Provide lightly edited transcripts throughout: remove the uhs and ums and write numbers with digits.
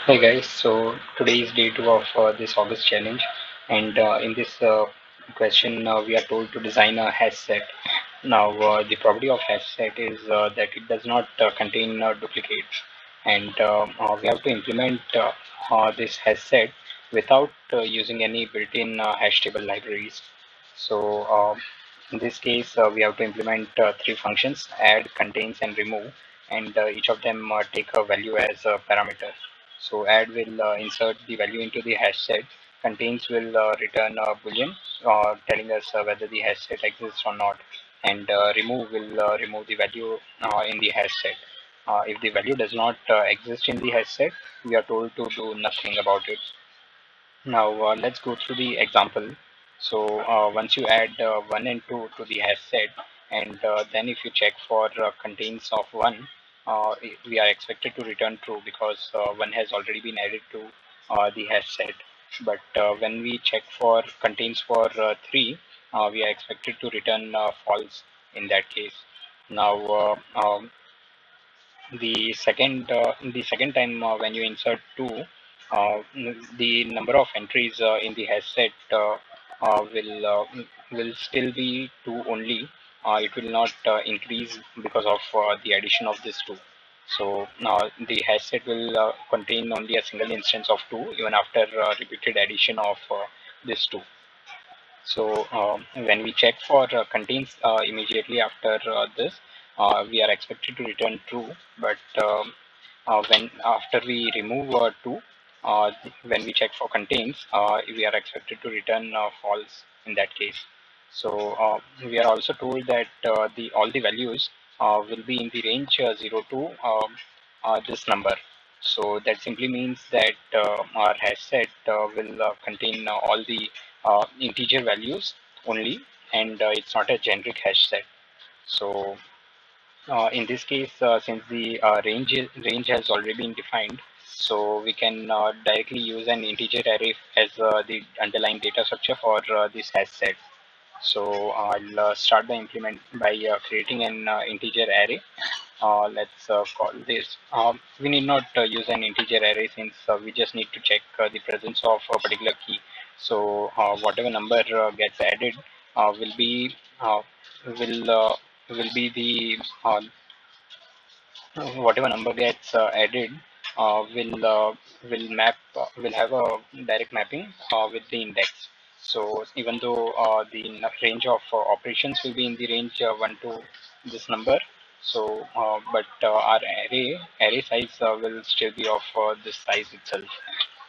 Hey guys, so today is day 2 of this August challenge, and in this question, we are told to design a hash set. Now, the property of hash set is that it does not contain duplicates, and we have to implement this hash set without using any built-in hash table libraries. So, in this case, we have to implement three functions: add, contains, and remove, and each of them take a value as a parameter. So add will insert the value into the hash set. Contains will return a boolean telling us whether the hash set exists or not. And remove will remove the value in the hash set. If the value does not exist in the hash set, we are told to do nothing about it. Now let's go through the example. So once you add 1 and 2 to the hash set, and then if you check for contains of 1, we are expected to return true because 1 has already been added to the hash set. But when we check for contains for 3, we are expected to return false in that case. Now the second time when you insert 2, the number of entries in the hash set will still be 2 only. It will not increase because of the addition of this 2. So the hash set will contain only a single instance of 2 even after repeated addition of this 2. So when we check for contains immediately after this, we are expected to return true. But when after we remove 2, when we check for contains, we are expected to return false in that case. So we are also told that the all the values will be in the range 0 to this number. So that simply means that our hash set will contain all the integer values only, and it's not a generic hash set. So in this case, since the range has already been defined, so we can directly use an integer array as the underlying data structure for this hash set. So I'll start by creating an integer array. Let's call this. We need not use an integer array since we just need to check the presence of a particular key. So whatever number gets added will be will will be the whatever number gets added will have a direct mapping with the index. So even though the range of operations will be in the range 1 to this number, so but our array size will still be of this size itself.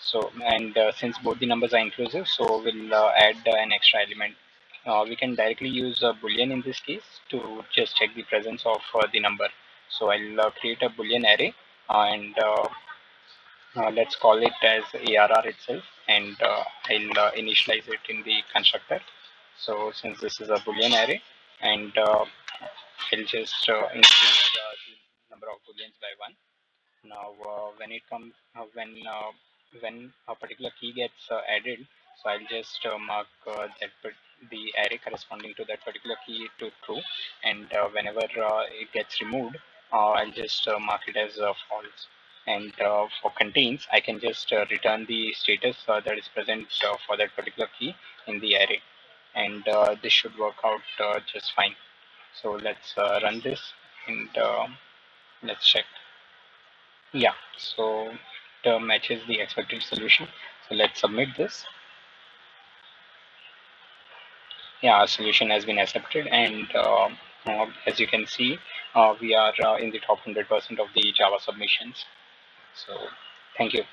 So and since both the numbers are inclusive, so we'll add an extra element. We can directly use a boolean in this case to just check the presence of the number. So I'll create a boolean array, and let's call it as ARR itself, and I'll initialize it in the constructor. So since this is a boolean array, and I'll just increase the number of booleans by 1. Now, when a particular key gets added, so I'll just mark the array corresponding to that particular key to true, and whenever it gets removed, I'll just mark it as false. And for contains, I can just return the status that is present for that particular key in the array, and this should work out just fine. So let's run this, and let's check. Yeah, so it matches the expected solution. So let's submit this. Yeah, our solution has been accepted, and as you can see, we are in the top 100% of the Java submissions. So thank you.